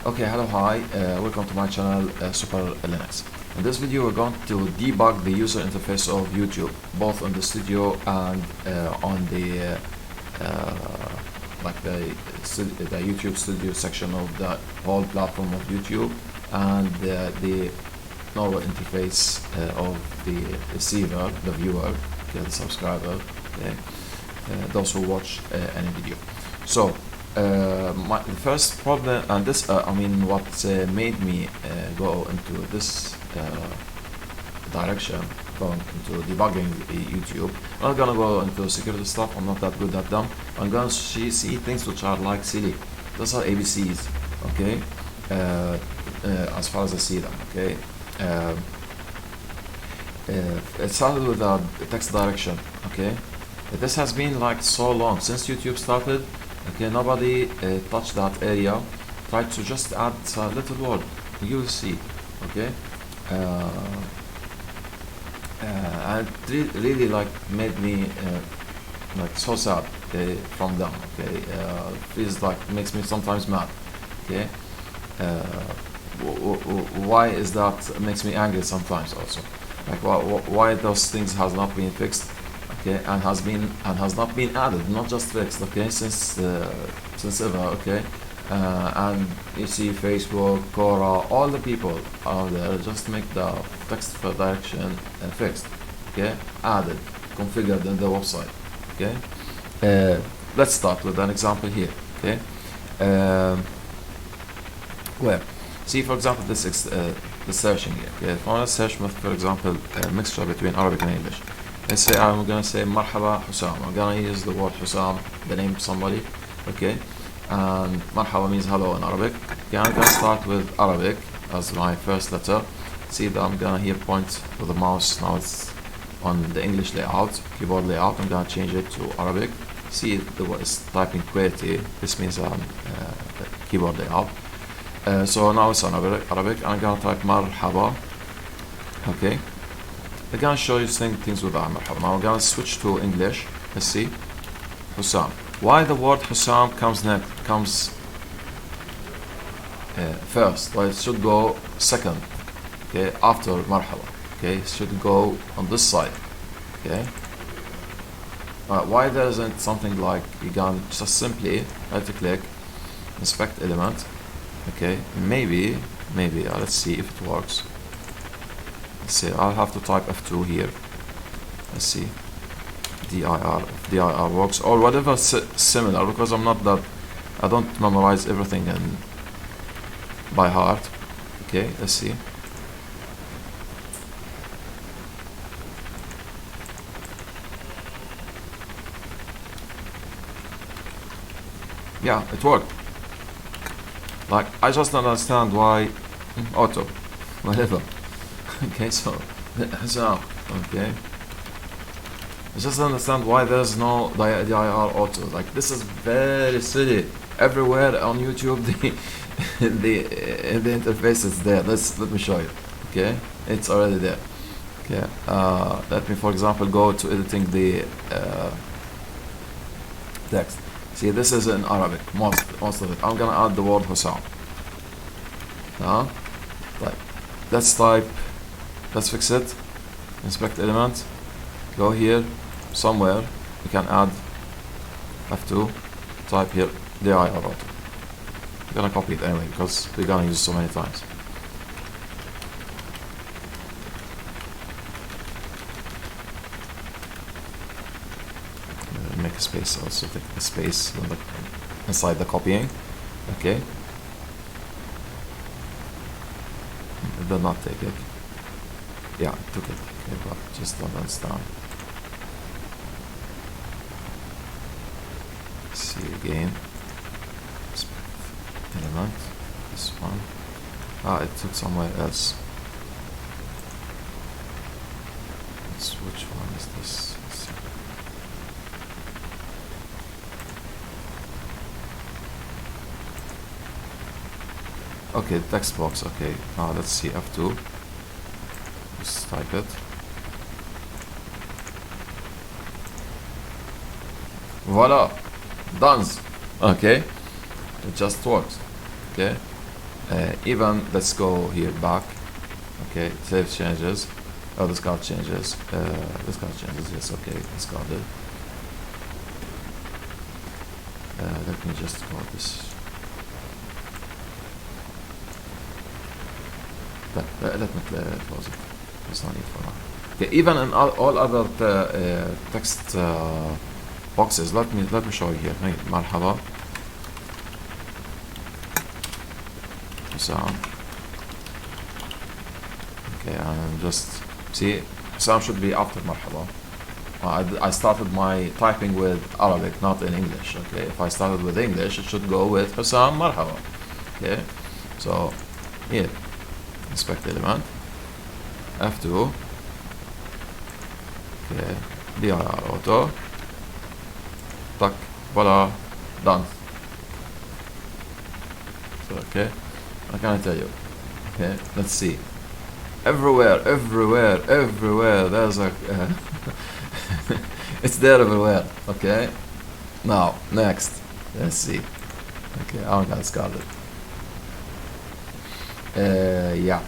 Okay, hello, hi, welcome to my channel Super Linux. In this video we're going to debug the user interface of YouTube, both on the studio and on the the YouTube studio section of the whole platform of YouTube, and the normal interface of the receiver, the viewer, okay, the subscriber, okay, those who watch any video. So the first problem, and this what made me go into this direction, going into debugging YouTube. I'm not gonna go into security stuff, I'm not that good at them. I'm gonna see things which are like silly. Those are ABCs, okay, as far as I see them, okay. It started with a text direction, okay. This has been like so long since YouTube started. Okay, nobody touched that area. Try to just add a little word. You will see. Okay, and it really like made me like so sad. Okay, from them. Okay, feels like makes me sometimes mad. Okay, why is that? Makes me angry sometimes also. Like why those things has not been fixed. Okay, and has not been added, not just fixed. Okay, since ever. Okay, and you see Facebook, Quora, all the people out there just make the text for direction fixed. Okay, added, configured in the website. Okay, let's start with an example here. Okay, where see for example this the searching here. Okay, if I want to search with, for example, a mixture between Arabic and English. Let's say I'm gonna say Marhaba Hussam. I'm gonna use the word Hussam, the name of somebody, okay? And Marhaba means hello in Arabic. Okay, I'm gonna start with Arabic as my first letter. See that I'm gonna here point with the mouse. Now it's on the English layout, keyboard layout. I'm gonna change it to Arabic. See the word is typing QWERTY. This means the keyboard layout. So now it's on Arabic. I'm gonna type Marhaba, okay? I'm gonna show you things with Marhaba. Now I'm gonna switch to English. Let's see. Hussam. Why the word Hussam comes first? Well, it should go second. Okay, after Marhaba. Okay, it should go on this side. Okay. Why there isn't something like you can just simply right click, inspect element. Okay, maybe. Let's see if it works. Let's see, I'll have to type F2 here. Let's see. DIR, if DIR works, or whatever similar, because I'm not that, I don't memorize everything by heart. Okay, let's see. Yeah, it worked. Like, I just don't understand why auto, whatever. Okay, so okay. I just understand why there's no DIR auto. Like, this is very silly. Everywhere on YouTube, the interface is there. Let me show you. Okay, it's already there. Okay, let me, for example, go to editing the text. See, this is in Arabic. Most of it. I'm gonna add the word Hussam. Right. Let's type. Let's fix it. Inspect element. Go here. Somewhere. We can add F2. Type here DIR auto. We're gonna copy it anyway because we're gonna use it so many times. Make a space also. Take the space inside the copying. Okay. It did not take it. Yeah, I took it. Okay, but just don't understand. Let's see again. Element. This one. It took somewhere else. Which one is this? Let's see. Okay, text box. Okay. Now let's see F2. Just type it. Voila, done. Okay, it just works. Okay, Even let's go here back. Okay, save changes. Oh, this card changes. This card changes. Yes, okay, this card did. Let me just call this. Let me close it. There's no need for now. Okay, even in all other text boxes. Let me show you here. Hey, marhaba. Hussam. Okay, and just see, Hussam should be after marhaba. I started my typing with Arabic, not in English. Okay, if I started with English, it should go with Hussam marhaba. Okay, so here, inspect element, F2. Okay, DIR auto. Tuck, voila, done. So okay, what can I tell you? Okay, let's see. Everywhere, there's a it's there everywhere. Okay, now next, let's see. Okay, I'm gonna scan it. Yeah.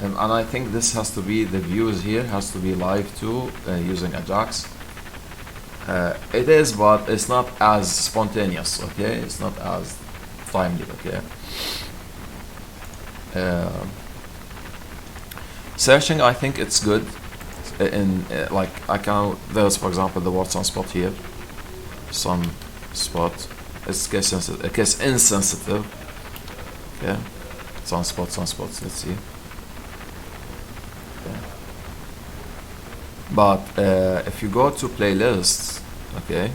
And I think this has to be, the views here has to be live too, using Ajax. It is, but it's not as spontaneous. Okay, it's not as timely. Okay. Searching, I think it's good. In like I can, there's for example the word sunspot here. Sunspot. It's case sensitive. Case insensitive. Okay. Sunspots. Let's see. Okay. But if you go to playlists, okay.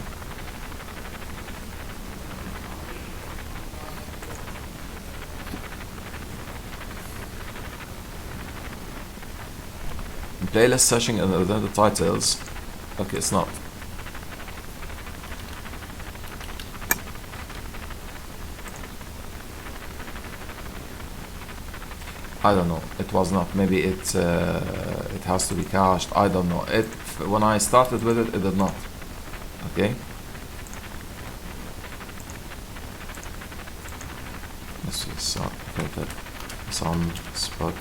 Playlist searching and then the titles. Okay, it's not. I don't know. It was not. Maybe it has to be cached. I don't know. It when I started with it, it did not. Okay. Let's see. Some spot.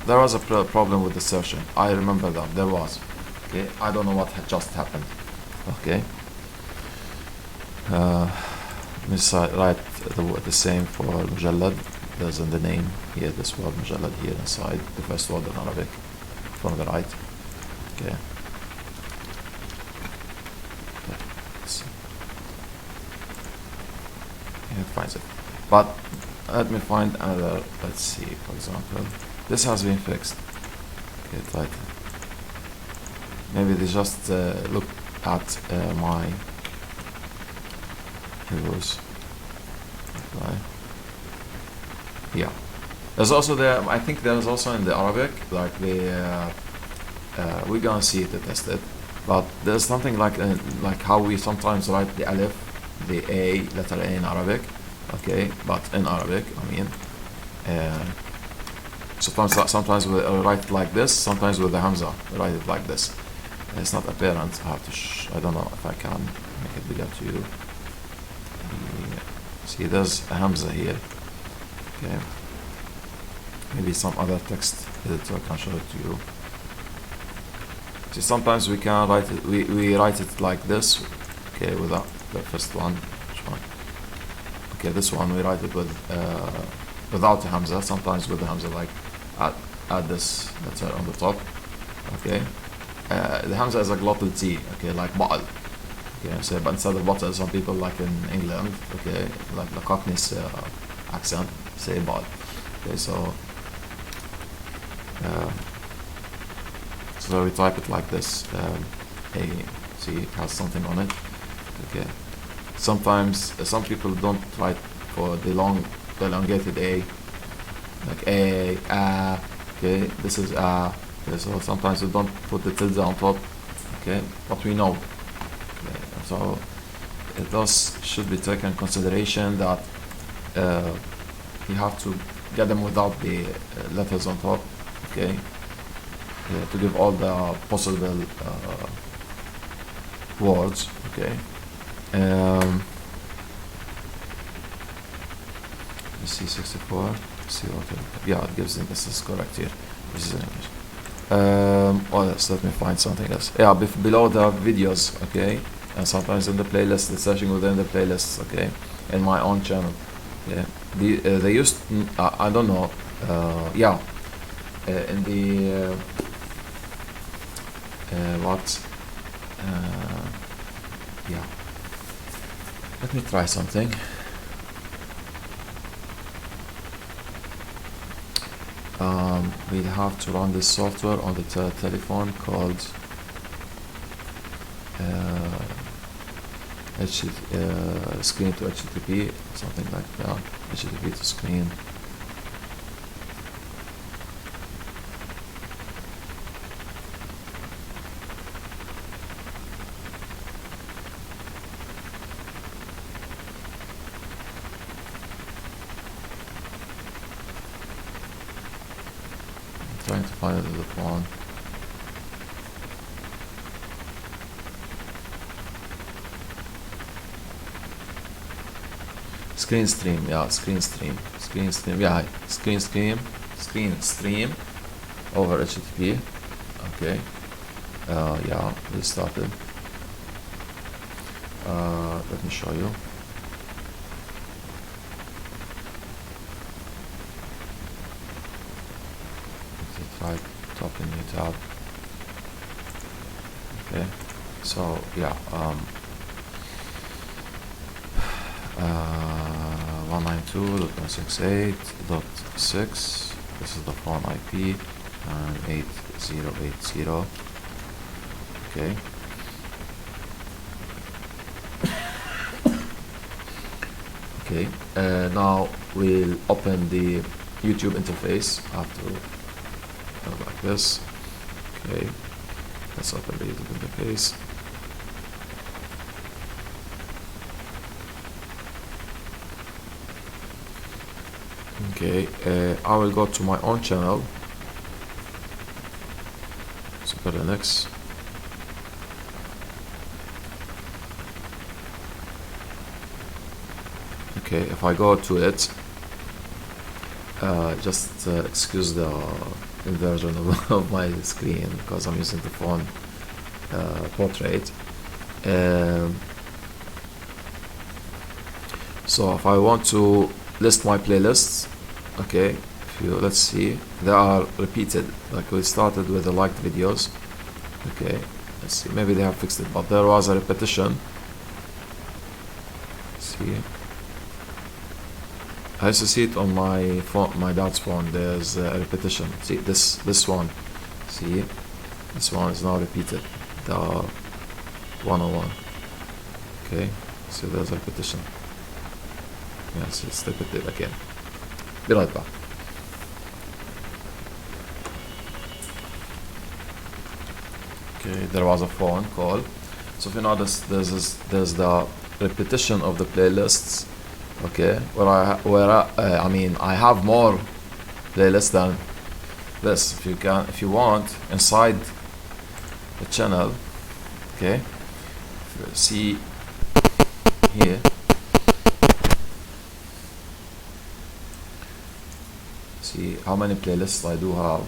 There was a problem with the searching. I remember that there was. Okay, I don't know what had just happened. Okay. Let's write the same for Mujallad. There's in the name here this word Mujallad here inside. The first word in Arabic from the right. Okay. Let's see. Yeah, it finds it. But let me find another. Let's see. For example. This has been fixed. Okay, title. Maybe they just look at my heroes. Apply. Yeah. There's also there. I think there's also in the Arabic, like we're gonna see it to test it. But there's something like how we sometimes write the alif, the A, letter A in Arabic. Okay, but in Arabic, I mean. Sometimes we write it like this, sometimes with the Hamza, we write it like this. It's not apparent, I have to I don't know if I can make it bigger to you. See, there's a Hamza here. Okay. Maybe some other text editor can show it to you. See, sometimes we can write it, we write it like this. Okay, without the first one. Which one? Okay, this one we write it with without the Hamza, sometimes with the Hamza, like add this letter on the top. Okay, the Hamza is a glottal T. Okay, like ba'al. Okay, so but instead of bottle, some people like in England, okay, like the Cockney's accent, say ba'al. Okay, so we type it like this. See, it has something on it. Okay, sometimes some people don't write for the elongated A, like A, okay, this is A. Okay, so sometimes we don't put the tilde on top. Okay, but we know. Okay, so those should be taken in consideration that you have to get them without the letters on top. Okay, to give all the possible words. Okay. Let's see 64. Let's see what yeah, it gives me. This is correct here. This is in English. Well, let me find something else. Yeah, below the videos. Okay, and sometimes in the playlist, it's searching within the playlists. Okay, in my own channel. Yeah, they used. I don't know. Yeah, in the what? Yeah. Let me try something. We'll have to run this software on the telephone called screen to HTTP, something like that. HTTP to screen. Trying to find it on the phone. Screen stream, yeah, screen stream, yeah, screen stream over HTTP. Okay, yeah, we started. Let me show you. Try to open new tab. Okay, so yeah, 192.168.6. This is the phone IP, and 8080. Okay. Okay. Now we'll open the YouTube interface. I have to go like this. Okay. Let's open the YouTube interface. Okay, I will go to my own channel, Super Linux. Okay, if I go to it, just excuse the inversion of my screen because I'm using the phone portrait. So if I want to list my playlists, okay, let's see, they are repeated, like we started with the liked videos. Okay, let's see, maybe they have fixed it, but there was a repetition. Let's see, I used to see it on my phone, my dad's phone. There's a repetition. See this one, see, this one is now repeated, the 101. Okay, so there's a repetition. Yes, it's repeated again. Be right back. Okay, there was a phone call. So if you notice, there's the repetition of the playlists. Okay, I mean, I have more playlists than this. If you want, inside the channel. Okay, see here. See how many playlists I do have.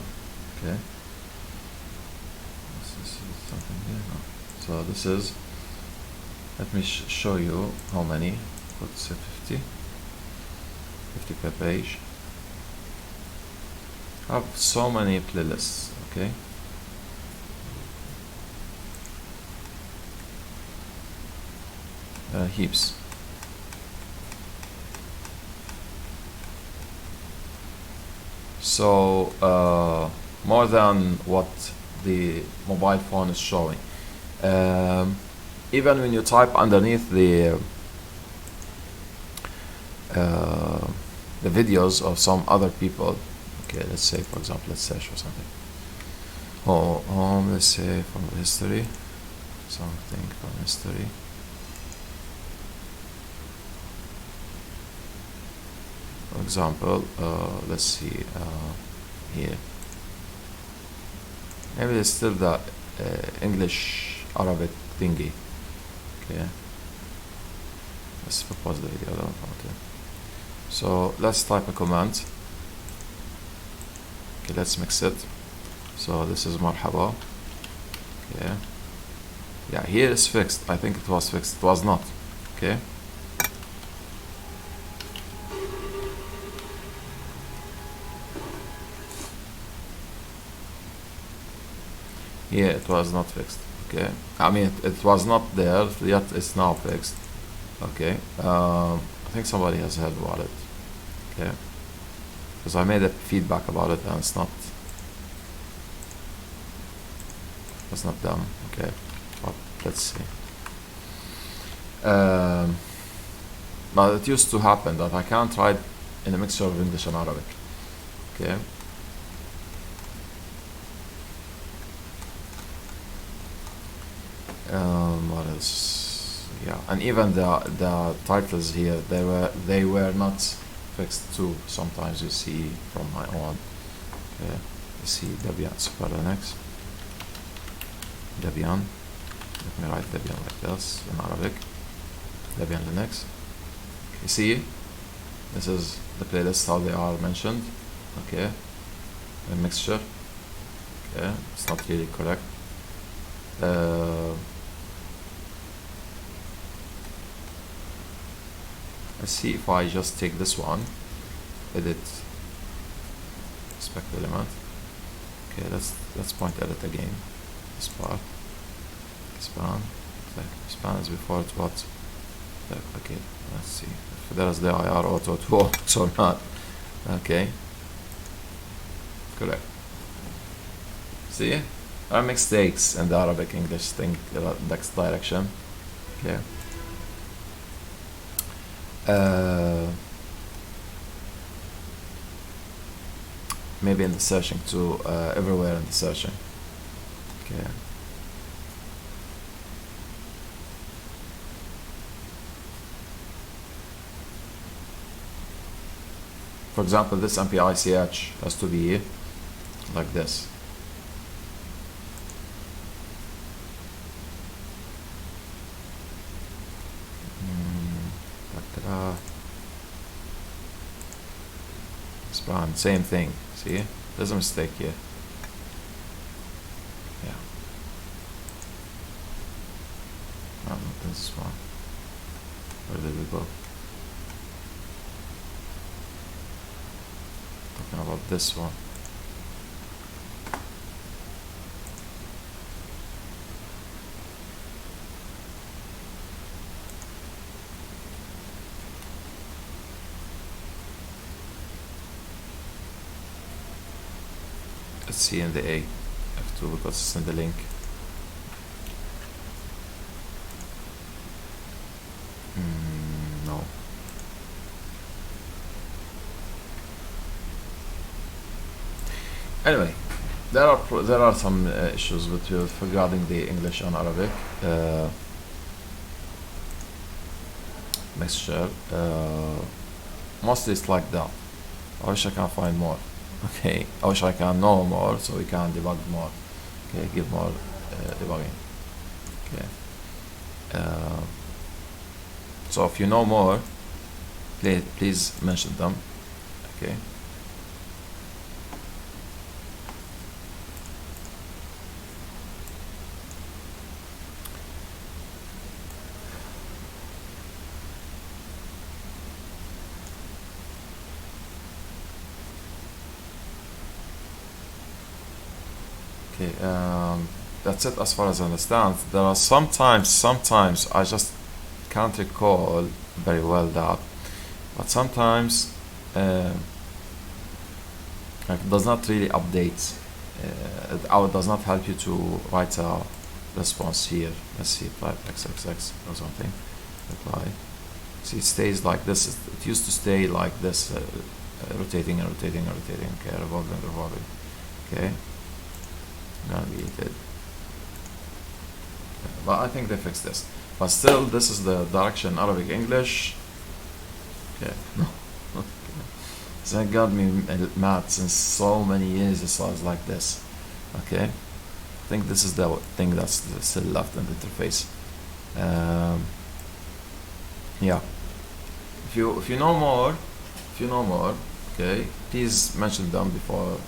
Okay, let's see something here. No. So this is, let me show you how many. Let's say 50 per page. I have so many playlists. Okay, heaps. So more than what the mobile phone is showing. Even when you type underneath the videos of some other people. Okay, let's say, for example, let's search for something. Let's say from history, something from history. For example, let's see here. Maybe it's still the English Arabic thingy. Okay. Let's pause the video though. Okay. So let's type a command. Okay, let's mix it. So this is marhaba. Okay. Yeah, here is fixed. I think it was fixed. It was not. Okay. Yeah, it was not fixed. Okay. I mean, it was not there, yet it's now fixed. Okay. I think somebody has heard about it. Okay. Because I made a feedback about it and it's not done. Okay. But let's see. But it used to happen that I can't write in a mixture of English and Arabic. Okay. What else? Yeah, and even the titles here, they were not fixed too. Sometimes you see from my own. Okay. You see Debian Super Linux. Debian. Let me write Debian like this in Arabic. Debian Linux. You see, this is the playlist how they are mentioned. Okay, a mixture. Okay, it's not really correct. Let's see if I just take this one, edit spec element. Okay, let's point edit again. This part. Span. Span is before it what? Okay, let's see if there is the IR auto it works or not. Okay, correct. See, I make mistakes in the Arabic English thing next direction. Okay. Maybe in the searching too, everywhere in the searching. Okay. For example, this MPICH has to be like this. Span, same thing. See, there's a mistake here. Yeah. Not this one. Where did we go? Talking about this one. Let's see in the A, F2 because it's in the link. No. Anyway, there are some issues regarding the English and Arabic mixture. Mostly it's like that. I wish I can find more. Okay, I wish I can know more so we can debug more. Okay, give more debugging. Okay. So if you know more, please mention them. Okay. Okay, that's it as far as I understand. There are sometimes I just can't recall very well that, but sometimes it does not really update. It does not help you to write a response here. Let's see, type XXX or something. Reply. See, it stays like this. It used to stay like this, rotating and rotating and rotating. Okay, revolving and revolving. Okay. Gonna be it. But I think they fixed this. But still, this is the direction Arabic English. Okay. That got me mad since so many years. It was like this. Okay. I think this is the thing that's still left in the interface. Yeah. If you know more, okay, please mention them before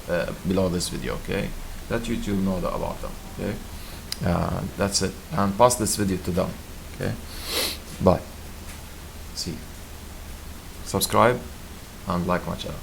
below this video, okay? Let YouTube know about them, okay? That's it, and pass this video to them, okay? Bye. See you. Subscribe and like my channel.